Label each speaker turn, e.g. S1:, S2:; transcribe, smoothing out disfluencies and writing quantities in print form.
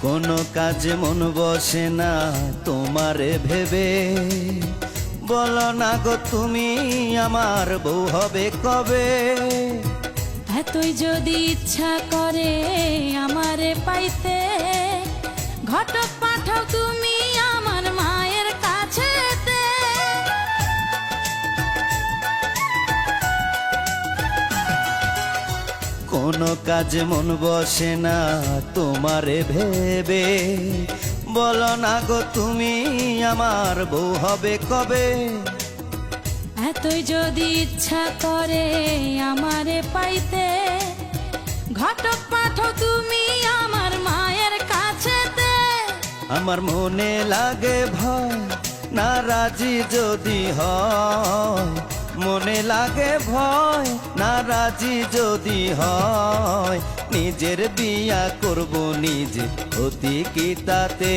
S1: কোনো কাজে মন বসে না তোমারে ভেবে, বলো না গো তুমি আমার বউ হবে কবে।
S2: এতই যদি ইচ্ছা করে আমারে পাইতে, ঘটক পাঠাও তুমি আমার মায়ের কাছেতে।
S1: কোনো কাজে মন বসে না তোমারে ভেবে, বলো না গো তুমি আমার বউ হবে কবে।
S2: এতই যদি ইচ্ছা করে আমারে পাইতে, ঘটক পাঠাও তুমি আমার মায়ের কাছেতে।
S1: আমার মনে লাগে ভয় না রাজি যদি হয়, মনে লাগে ভয় না রাজি যদি হয়। নিজের বিয়া করব নিজে, ক্ষতি কি তাতে।